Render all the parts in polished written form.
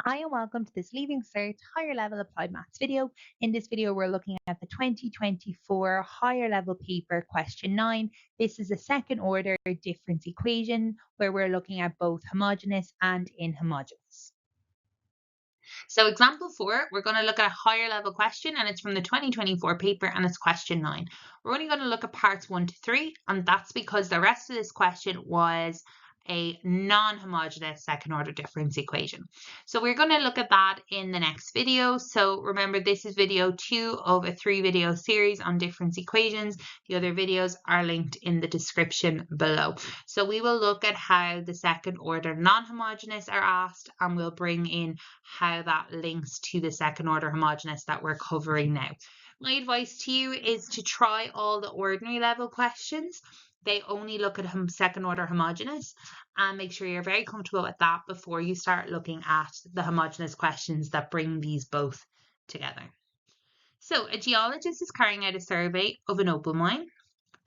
Hi and welcome to this Leaving Cert Higher Level Applied Maths video. In this video, we're looking at the 2024 Higher Level Paper Question 9. This is a second order difference equation where we're looking at both homogeneous and inhomogeneous. So example 4, we're going to look at a higher level question and it's from the 2024 paper and it's question 9. We're only going to look at parts 1 to 3 and that's because the rest of this question was a non-homogeneous second order difference equation. So we're going to look at that in the next video. So remember, this is video 2 of a 3-video series on difference equations. The other videos are linked in the description below. So we will look at how the second order non-homogeneous are asked and we'll bring in how that links to the second order homogeneous that we're covering now. My advice to you is to try all the ordinary level questions. They only look at second order homogeneous, and make sure you're very comfortable with that before you start looking at the homogeneous questions that bring these both together. So a geologist is carrying out a survey of an opal mine.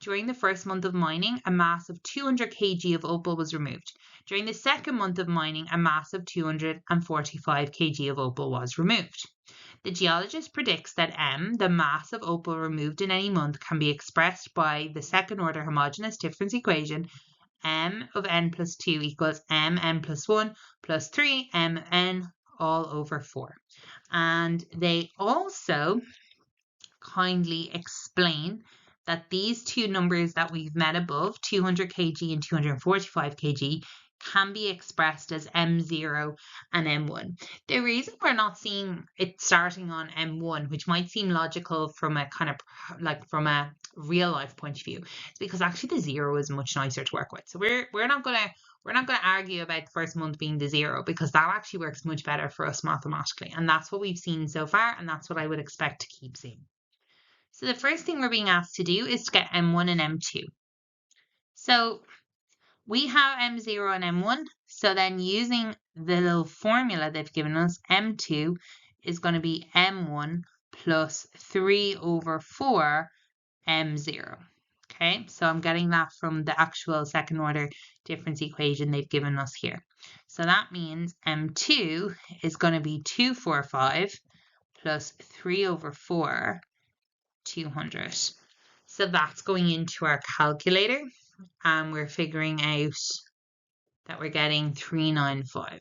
During the first month of mining, a mass of 200 kg of opal was removed. During the second month of mining, a mass of 245 kg of opal was removed. The geologist predicts that M, the mass of opal removed in any month, can be expressed by the second order homogeneous difference equation M of n plus 2 equals mn plus 1 plus 3 mn all over 4. And they also kindly explain that these two numbers that we've met above, 200 kg and 245 kg, can be expressed as M0 and M1. The reason we're not seeing it starting on M1, which might seem logical from a kind of like from a real life point of view, is because actually the 0 is much nicer to work with. So we're not gonna argue about the first month being the 0 because that actually works much better for us mathematically. And that's what we've seen so far, and that's what I would expect to keep seeing. So the first thing we're being asked to do is to get M1 and M2. So we have M0 and M1. So then using the little formula they've given us, M2 is going to be M1 plus 3 over 4 M0. Okay, so I'm getting that from the actual second order difference equation they've given us here. So that means M2 is going to be 245 plus 3 over 4 200. So that's going into our calculator and we're figuring out that we're getting 395.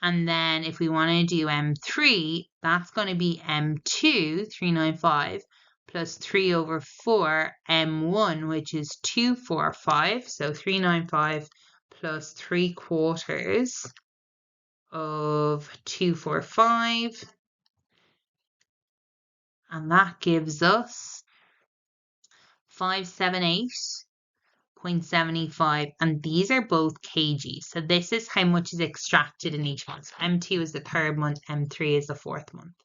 And then if we want to do M3, that's going to be M2, 395, plus 3 over 4 M1, which is 245. So 395 plus 3/4 of 245. And that gives us 578.75, and these are both kg. So this is how much is extracted in each month. So M2 is the third month, M3 is the fourth month.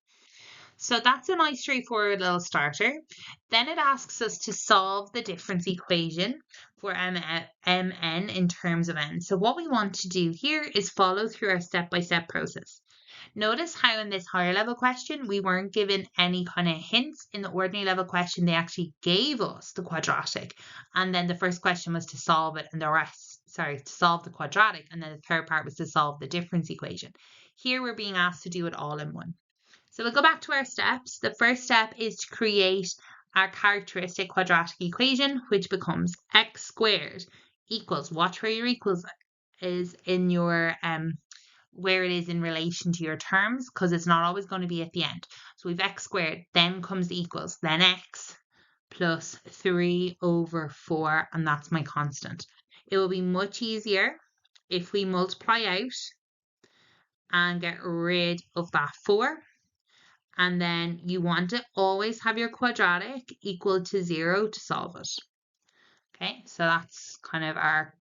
So that's a nice straightforward little starter. Then it asks us to solve the difference equation for Mn in terms of n. So what we want to do here is follow through our step-by-step process. Notice how in this higher level question, we weren't given any kind of hints. In the ordinary level question, they actually gave us the quadratic. And then the first question was to solve it and to solve the quadratic. And then the third part was to solve the difference equation. Here we're being asked to do it all in one. So we'll go back to our steps. The first step is to create our characteristic quadratic equation, which becomes x squared equals, watch where your equals is in your where it is in relation to your terms, because it's not always going to be at the end. So we've x squared, then comes the equals, then x plus 3 over 4, and that's my constant. It will be much easier if we multiply out and get rid of that 4. And then you want to always have your quadratic equal to 0 to solve it. Okay, so that's kind of our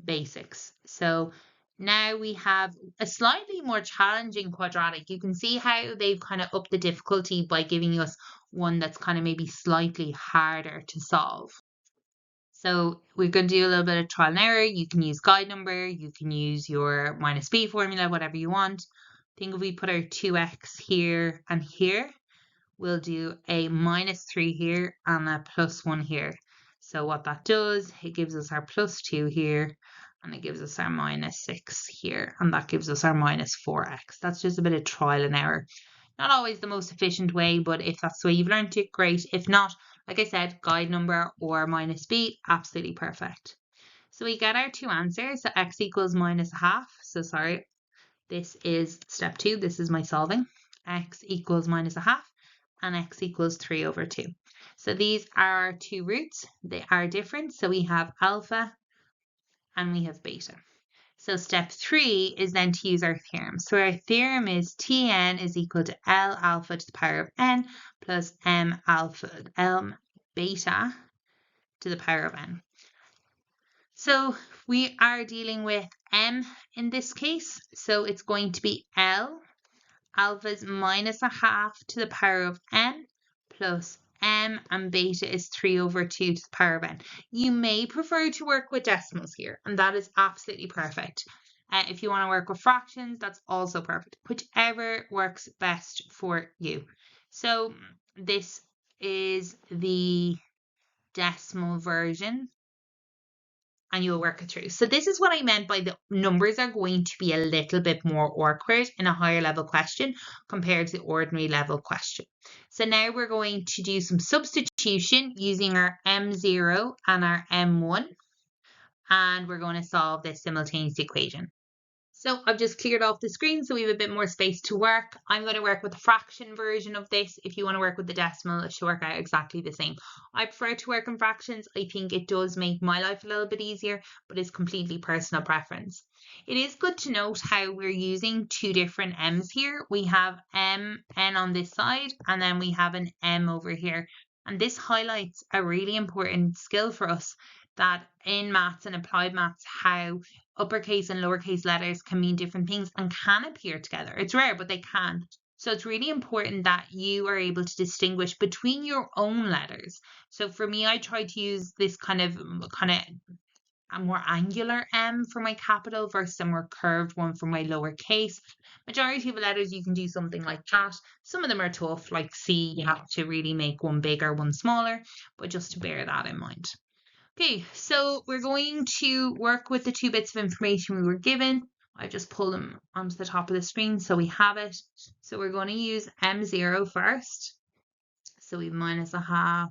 basics. So now we have a slightly more challenging quadratic. You can see how they've kind of upped the difficulty by giving us one that's kind of maybe slightly harder to solve. So we're going to do a little bit of trial and error. You can use guide number, you can use your minus b formula, whatever you want. I think if we put our 2x here and here, we'll do a minus 3 here and a plus 1 here. So what that does, it gives us our plus 2 here and it gives us our minus 6 here, and that gives us our minus 4x. That's just a bit of trial and error. Not always the most efficient way, but if that's the way you've learned it, great. If not, like I said, guide number or minus b, absolutely perfect. So we get our two answers. So x equals minus a half. So sorry, this is step 2. This is my solving. X equals minus a half and x equals 3 over 2. So these are our two roots. They are different. So we have alpha and we have beta. So step 3 is then to use our theorem. So our theorem is Tn is equal to L alpha to the power of n plus m beta to the power of n. So we are dealing with m in this case. So it's going to be L alpha is minus a half to the power of n plus m, and beta is 3 over 2 to the power of n. You may prefer to work with decimals here, and that is absolutely perfect. If you want to work with fractions, that's also perfect. Whichever works best for you. So this is the decimal version, and you'll work it through. So this is what I meant by the numbers are going to be a little bit more awkward in a higher level question compared to the ordinary level question. So now we're going to do some substitution using our M0 and our M1, and we're going to solve this simultaneous equation. So I've just cleared off the screen so we have a bit more space to work. I'm going to work with the fraction version of this. If you want to work with the decimal, it should work out exactly the same. I prefer to work in fractions. I think it does make my life a little bit easier, but it's completely personal preference. It is good to note how we're using two different m's here. We have n on this side, and then we have an m over here. And this highlights a really important skill for us, that in maths and applied maths, how uppercase and lowercase letters can mean different things and can appear together. It's rare, but they can. So it's really important that you are able to distinguish between your own letters. So for me, I try to use this kind of a more angular M for my capital versus a more curved one for my lowercase. Majority of the letters you can do something like that. Some of them are tough, like C, you have to really make one bigger, one smaller, but just to bear that in mind. Okay, so we're going to work with the two bits of information we were given. I just pull them onto the top of the screen so we have it. So we're going to use M0 first. So we have minus a half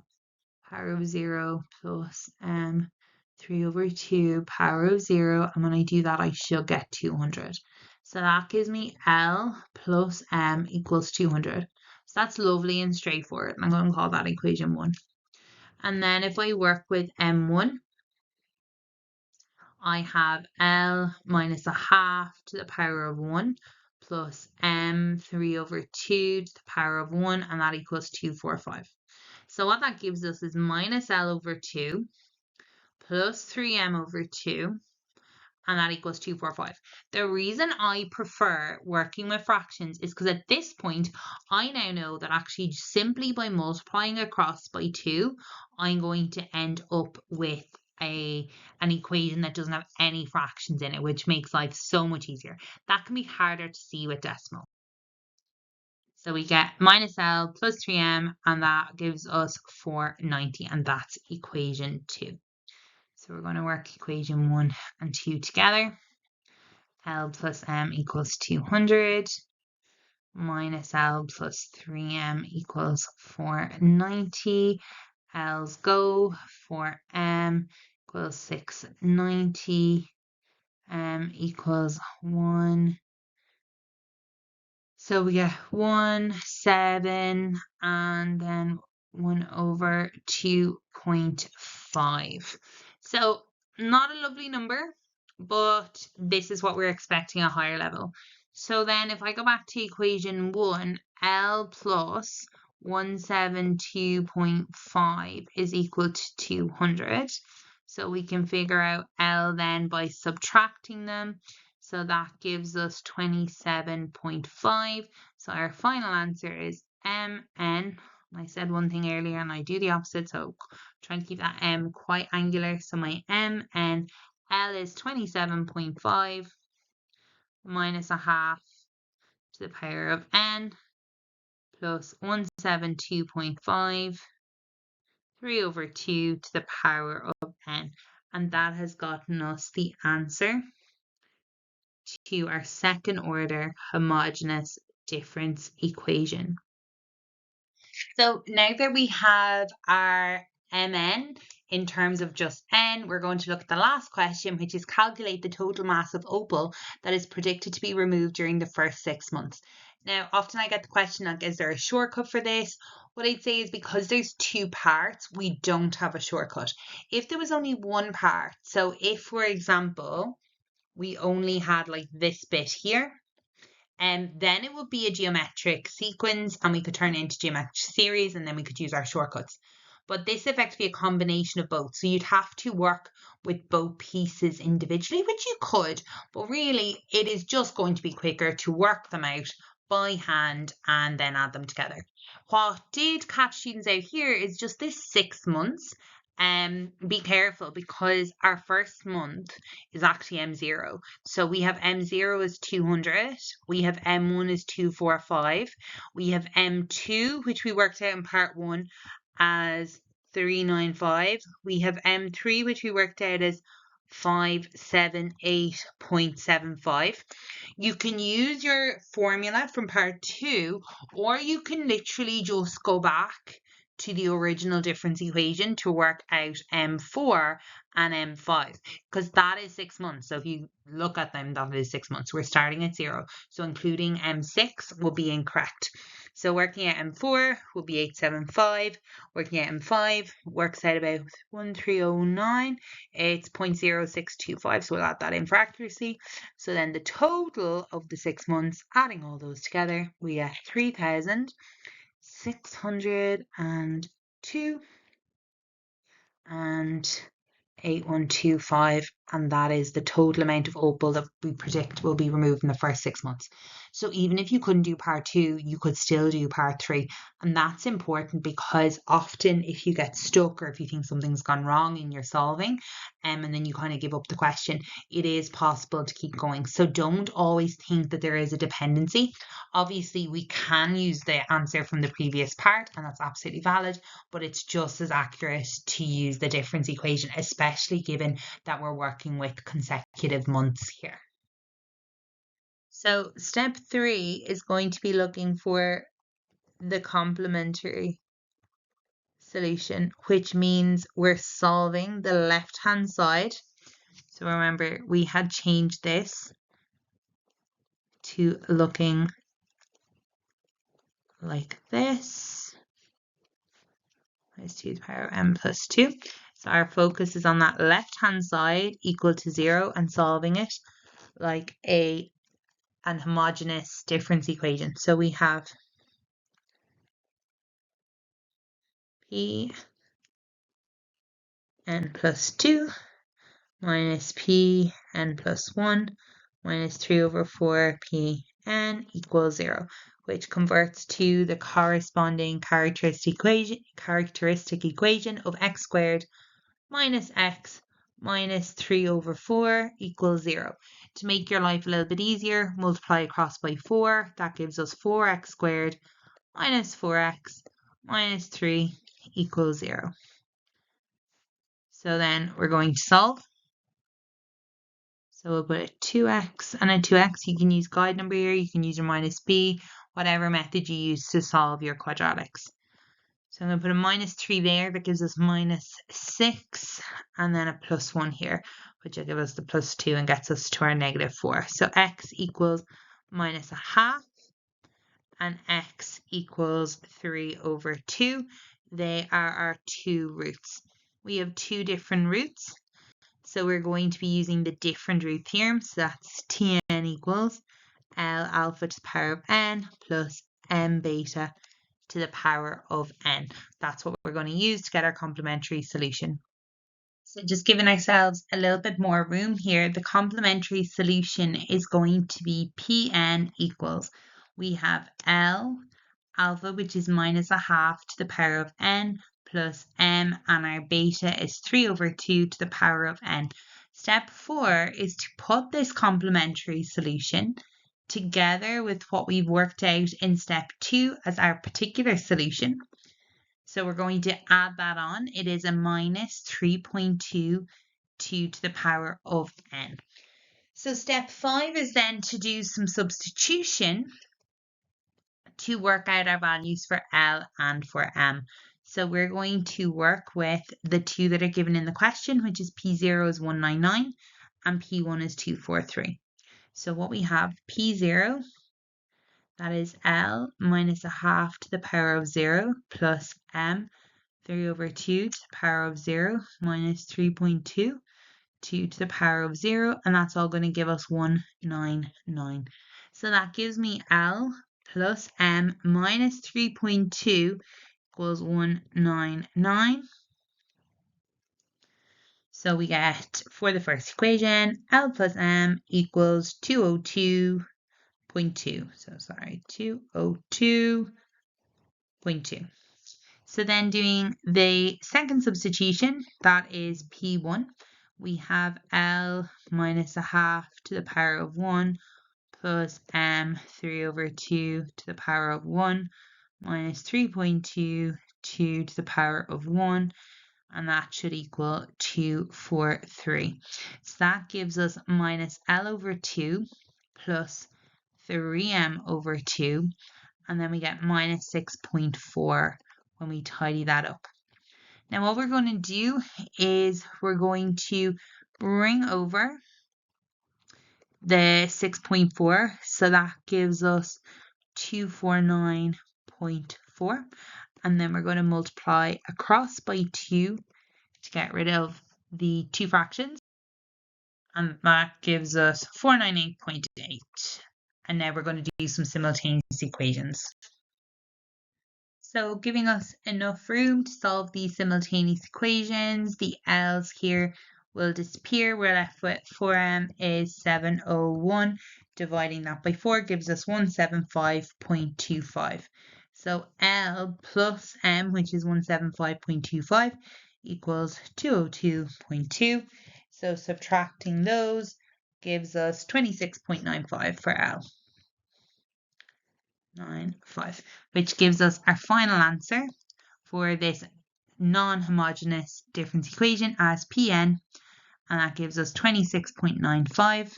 power of 0 plus m 3 over 2 power of 0. And when I do that, I should get 200. So that gives me L plus m equals 200. So that's lovely and straightforward. I'm going to call that equation 1. And then if I work with M1, I have L minus a half to the power of 1 plus m 3 over 2 to the power of 1, and that equals 245. So what that gives us is minus L over 2 plus 3m over 2, and that equals 245. The reason I prefer working with fractions is because at this point, I now know that actually simply by multiplying across by 2, I'm going to end up with an equation that doesn't have any fractions in it, which makes life so much easier. That can be harder to see with decimal. So we get minus L plus 3m, and that gives us 490, and that's equation 2. So we're going to work equation 1 and 2 together. L plus m equals 200 minus L plus 3m equals 490. L's go, 4m equals 690, m equals 1. So we get 1, 7, and then 1 over 2.5. So not a lovely number, but this is what we're expecting a higher level. So then if I go back to equation 1, L plus 172.5 is equal to 200. So we can figure out L then by subtracting them. So that gives us 27.5. So our final answer is MN. I said one thing earlier and I do the opposite, so trying to keep that M quite angular. So my MN, L is 27.5 minus a half to the power of n plus 172.5, 3 over 2 to the power of n. And that has gotten us the answer to our second order homogeneous difference equation. So now that we have our Mn in terms of just n, we're going to look at the last question, which is calculate the total mass of opal that is predicted to be removed during the first 6 months. Now, often I get the question, like, is there a shortcut for this? What I'd say is because there's two parts, we don't have a shortcut. If there was only one part, so if, for example, we only had like this bit here, and then it would be a geometric sequence and we could turn it into geometric series and then we could use our shortcuts. But this is effectively a combination of both. So you'd have to work with both pieces individually, which you could, but really it is just going to be quicker to work them out by hand and then add them together. What did catch students out here is just this 6 months. Be careful because our first month is actually M0. So we have M0 is 200, we have M1 is 245, we have M2, which we worked out in part 1 as 395, we have M3, which we worked out as 578.75. You can use your formula from part 2, or you can literally just go back to the original difference equation to work out M4 and M5, because that is 6 months. So if you look at them, that is 6 months. We're starting at 0. So including M6 will be incorrect. So working out M4 will be 875. Working out M5 works out about 1309. It's 0.0625. So we'll add that in for accuracy. So then the total of the 6 months, adding all those together, we get 3,602 and 8125, and that is the total amount of opal that we predict will be removed in the first 6 months. So even if you couldn't do part 2, you could still do part 3, and that's important because often if you get stuck or if you think something's gone wrong in your solving, and then you kind of give up the question, it is possible to keep going. So don't always think that there is a dependency. Obviously we can use the answer from the previous part, and that's absolutely valid, but it's just as accurate to use the difference equation, especially given that we're working with consecutive months here. So step 3 is going to be looking for the complementary solution, which means we're solving the left-hand side. So remember, we had changed this to looking like this. Minus 2 to the power of m plus 2. So our focus is on that left-hand side equal to 0 and solving it like an homogeneous difference equation. So we have p n plus 2 minus p n plus 1 minus 3 over 4 p n equals 0, which converts to the corresponding characteristic equation of x squared minus x minus 3 over 4 equals 0. To make your life a little bit easier, multiply across by 4. That gives us 4x squared minus 4x minus 3 equals 0. So then we're going to solve. So we'll put a 2x and a 2x. You can use guide number here. You can use your minus b, whatever method you use to solve your quadratics. So I'm going to put a minus 3 there. That gives us minus 6. And then a plus 1 here, which will give us the plus 2 and gets us to our negative 4. So x equals minus a half. And x equals 3 over 2. They are our two roots. We have two different roots. So we're going to be using the different root theorem. So that's Tn equals L alpha to the power of n plus m beta to the power of n. That's what we're going to use to get our complementary solution. So just giving ourselves a little bit more room here, the complementary solution is going to be Pn equals, we have L alpha, which is minus a half to the power of n, plus m, and our beta is 3 over 2 to the power of n. Step 4 is to put this complementary solution together with what we've worked out in step 2 as our particular solution. So we're going to add that on. It is a minus 3.2 2 to the power of n. So step 5 is then to do some substitution to work out our values for L and for M. So we're going to work with the two that are given in the question, which is P0 is 199 and P1 is 243. So what we have, P0, that is L minus a half to the power of 0 plus M, 3 over 2 to the power of 0 minus 3.2. 2 to the power of 0, and that's all going to give us 199. So that gives me L plus M minus 3.2 equals 199. So we get, for the first equation, L plus M equals 202.2. So sorry, 202.2. So then doing the second substitution, that is P1. We have L minus a half to the power of 1 plus M 3 over 2 to the power of 1 minus 3.2 2 to the power of 1, and that should equal 243. So that gives us minus L over 2 plus 3M over 2, and then we get minus 6.4 when we tidy that up. Now what we're going to do is we're going to bring over the 6.4, so that gives us 249.4, and then we're going to multiply across by 2 to get rid of the two fractions, and that gives us 498.8. And now we're going to do some simultaneous equations. So giving us enough room to solve these simultaneous equations, the L's here will disappear. We're left with 4M is 701. Dividing that by 4 gives us 175.25. So L plus M, which is 175.25, equals 202.2. So subtracting those gives us 26.95 for L. 95, which gives us our final answer for this non-homogeneous difference equation as Pn, and that gives us 26.95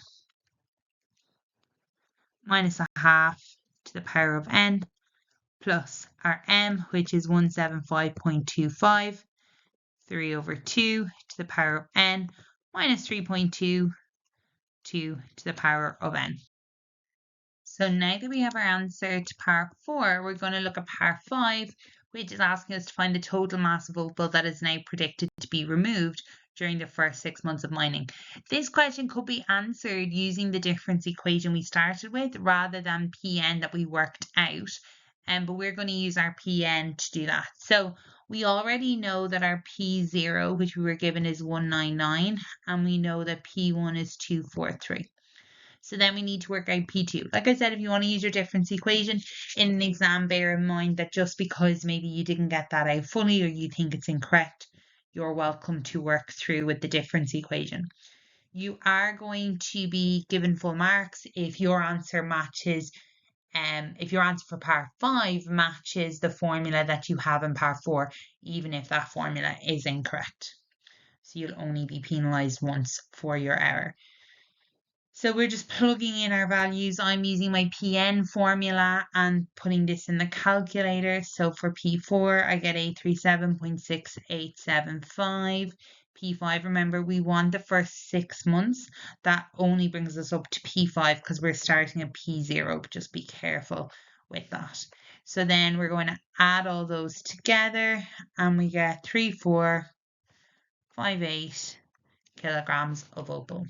minus a half to the power of n plus our m, which is 175.25, 3 over 2 to the power of n minus 3.2, 2 to the power of n. So now that we have our answer to part 4, we're going to look at part 5, which is asking us to find the total mass of opal that is now predicted to be removed during the first 6 months of mining. This question could be answered using the difference equation we started with rather than Pn that we worked out, but we're going to use our Pn to do that. So we already know that our P0, which we were given, is 199, and we know that P1 is 243. So then we need to work out P2. Like I said, if you want to use your difference equation in an exam, bear in mind that just because maybe you didn't get that out fully or you think it's incorrect, you're welcome to work through with the difference equation. You are going to be given full marks if your answer matches, if your answer for part 5 matches the formula that you have in part 4, even if that formula is incorrect. So you'll only be penalised once for your error. So we're just plugging in our values. I'm using my Pn formula and putting this in the calculator. So for P4, I get 837.6875. P5, remember, we want the first 6 months. That only brings us up to P5 because we're starting at P0, but just be careful with that. So then we're going to add all those together and we get 3458 kilograms of opal.